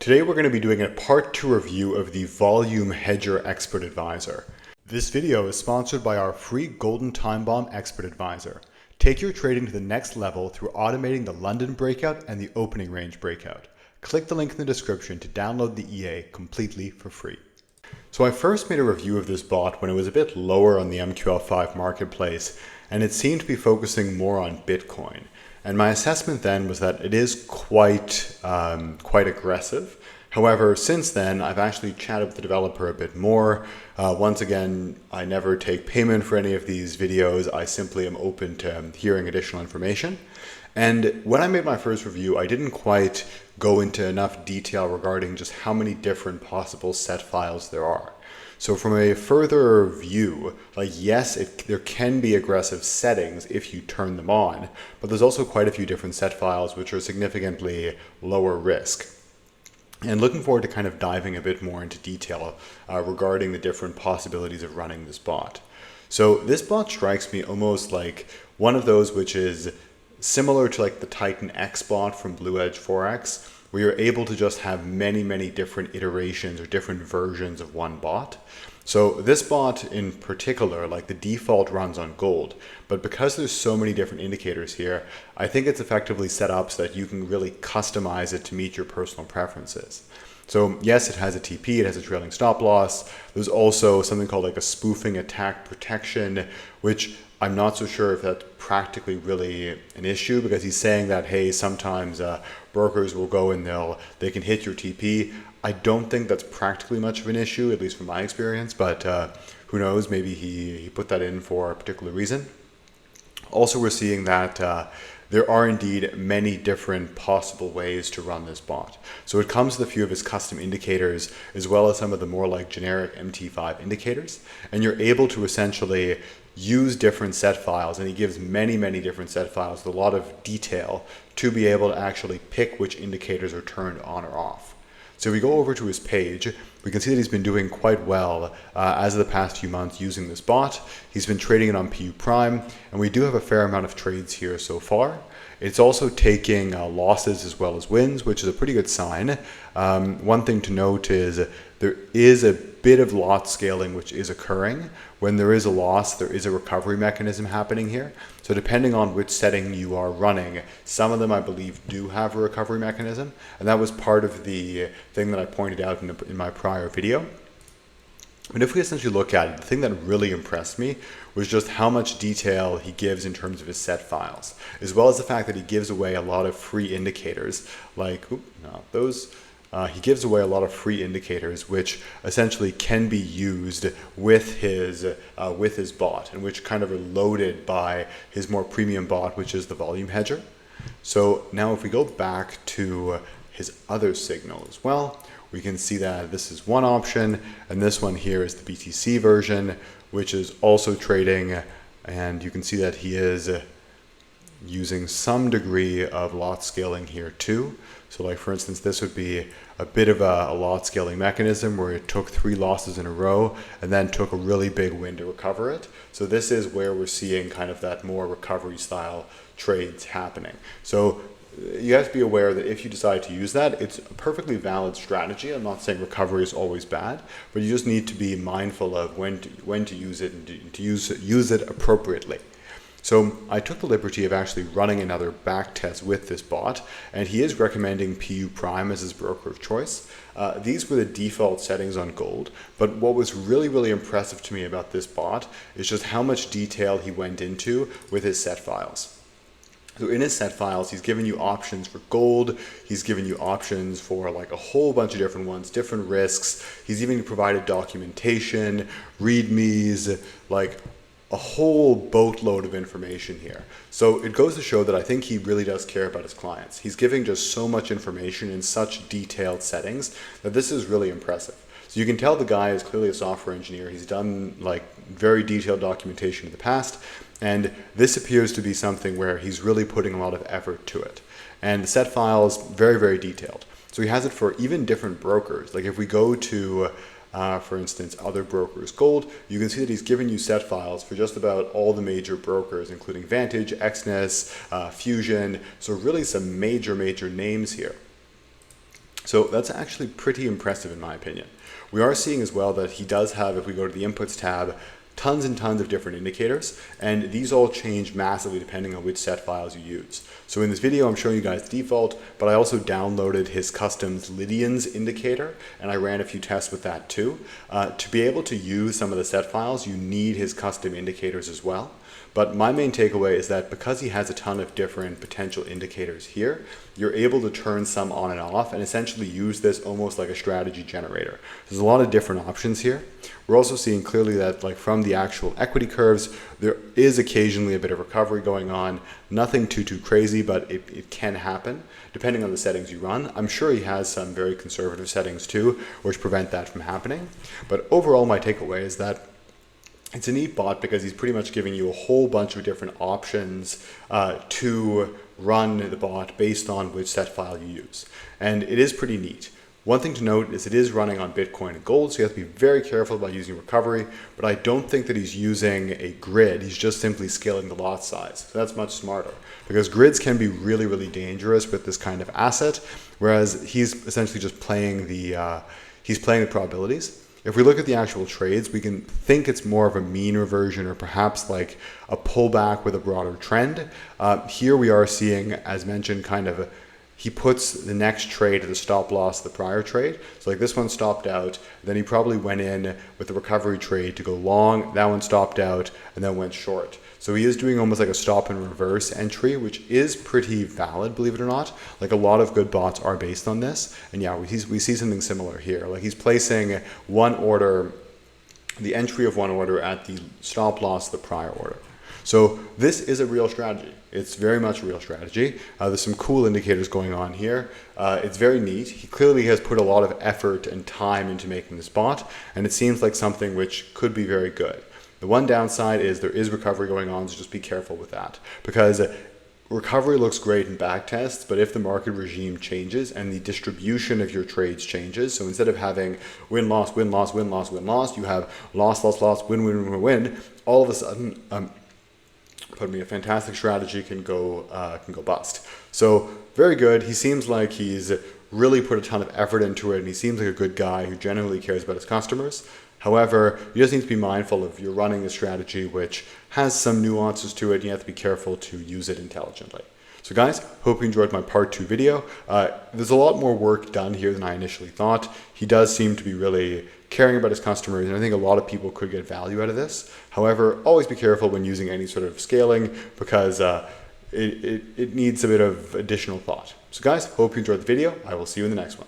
Today we're going to be doing a part 2 review of the Volume Hedger Expert Advisor. This video is sponsored by our free Golden Time Bomb Expert Advisor. Take your trading to the next level through automating the London breakout and the opening range breakout. Click the link in the description to download the EA completely for free. So I first made a review of this bot when it was a bit lower on the MQL5 marketplace, and it seemed to be focusing more on Bitcoin. And my assessment then was that it is quite aggressive. However, since then, I've actually chatted with the developer a bit more. Once again, I never take payment for any of these videos. I simply am open to hearing additional information. And when I made my first review, I didn't quite go into enough detail regarding just how many different possible set files there are. So from a further view, yes, there can be aggressive settings if you turn them on, but there's also quite a few different set files which are significantly lower risk. And looking forward to kind of diving a bit more into detail regarding the different possibilities of running this bot. So this bot strikes me almost like one of those which is similar to the Titan X bot from Blue Edge Forex, where you're able to just have many different iterations or different versions of one bot. So this bot in particular, the default runs on gold, but because there's so many different indicators here, I think it's effectively set up so that you can really customize it to meet your personal preferences. So yes, it has a TP, it has a trailing stop loss. There's also something called a spoofing attack protection, which I'm not so sure if that's practically really an issue, because he's saying that, hey, sometimes brokers will go and they can hit your TP. I don't think that's practically much of an issue, at least from my experience, but who knows, maybe he put that in for a particular reason. Also, we're seeing that there are indeed many different possible ways to run this bot. So it comes with a few of his custom indicators, as well as some of the more generic MT5 indicators, and you're able to essentially use different set files, and he gives many different set files with a lot of detail to be able to actually pick which indicators are turned on or off. So if we go over to his page, we can see that he's been doing quite well as of the past few months using this bot. He's been trading it on PU Prime, and we do have a fair amount of trades here so far. It's also taking losses as well as wins, which is a pretty good sign. One thing to note is there is a bit of lot scaling which is occurring. When there is a loss, there is a recovery mechanism happening here. So depending on which setting you are running, some of them I believe do have a recovery mechanism, and that was part of the thing that I pointed out in my prior video. But if we essentially look at it, the thing that really impressed me was just how much detail he gives in terms of his set files, as well as the fact that he gives away a lot of free indicators, he gives away a lot of free indicators which essentially can be used with his bot, and which kind of are loaded by his more premium bot, which is the Volume Hedger. So now if we go back to his other signal as well, we can see that this is one option, and this one here is the BTC version, which is also trading, and you can see that he is using some degree of lot scaling here too. So for instance, this would be a bit of a lot scaling mechanism where it took 3 losses in a row and then took a really big win to recover it. So this is where we're seeing kind of that more recovery style trades happening. So you have to be aware that if you decide to use that, it's a perfectly valid strategy. I'm not saying recovery is always bad, but you just need to be mindful of when to use it and to use it appropriately. So I took the liberty of actually running another back test with this bot, and he is recommending PU Prime as his broker of choice. These were the default settings on gold, but what was really impressive to me about this bot is just how much detail he went into with his set files. So in his set files, he's given you options for gold, he's given you options for a whole bunch of different ones, different risks. He's even provided documentation, readmes, a whole boatload of information here. So it goes to show that I think he really does care about his clients. He's giving just so much information in such detailed settings that this is really impressive. So you can tell the guy is clearly a software engineer. He's done very detailed documentation in the past, and this appears to be something where he's really putting a lot of effort to it. And the set files, very detailed. So he has it for even different brokers. If we go to for instance, other brokers gold, you can see that he's given you set files for just about all the major brokers, including Vantage, Exness, Fusion, so really some major names here. So that's actually pretty impressive in my opinion. We are seeing as well that he does have, if we go to the inputs tab, tons and tons of different indicators, and these all change massively depending on which set files you use. So in this video, I'm showing you guys the default, but I also downloaded his custom Lydian's indicator, and I ran a few tests with that too. To be able to use some of the set files, you need his custom indicators as well. But my main takeaway is that because he has a ton of different potential indicators here, you're able to turn some on and off and essentially use this almost like a strategy generator. There's a lot of different options here. We're also seeing clearly that like from the actual equity curves, there is occasionally a bit of recovery going on. Nothing too crazy, but it can happen depending on the settings you run. I'm sure he has some very conservative settings too, which prevent that from happening. But overall, my takeaway is that it's a neat bot because he's pretty much giving you a whole bunch of different options to run the bot based on which set file you use. And it is pretty neat. One thing to note is it is running on Bitcoin and gold, so you have to be very careful about using recovery, but I don't think that he's using a grid. He's just simply scaling the lot size. So that's much smarter because grids can be really dangerous with this kind of asset, whereas he's essentially just playing the probabilities. If we look at the actual trades, we can think it's more of a mean reversion or perhaps like a pullback with a broader trend. Here we are seeing, as mentioned, he puts the next trade at the stop loss of the prior trade. So like this one stopped out, then he probably went in with the recovery trade to go long, that one stopped out, and then went short. So he is doing almost like a stop and reverse entry, which is pretty valid, believe it or not. Like a lot of good bots are based on this. And yeah, we see something similar here. Like he's placing one order, the entry of one order at the stop loss of the prior order. So this is a real strategy. It's very much a real strategy. There's some cool indicators going on here. It's very neat. He clearly has put a lot of effort and time into making this bot, and it seems like something which could be very good. The one downside is there is recovery going on, so just be careful with that. Because recovery looks great in back tests, but if the market regime changes and the distribution of your trades changes, so instead of having win, loss, win, loss, win, loss, win, loss, you have loss, loss, loss, win, win, win, win, all of a sudden, a fantastic strategy can go bust. So very good. He seems like he's really put a ton of effort into it, and he seems like a good guy who genuinely cares about his customers. However, you just need to be mindful if you're running a strategy which has some nuances to it, and you have to be careful to use it intelligently. So guys, hope you enjoyed my part 2 video. There's a lot more work done here than I initially thought. He does seem to be really caring about his customers, and I think a lot of people could get value out of this. However, always be careful when using any sort of scaling because it needs a bit of additional thought. So guys, hope you enjoyed the video. I will see you in the next one.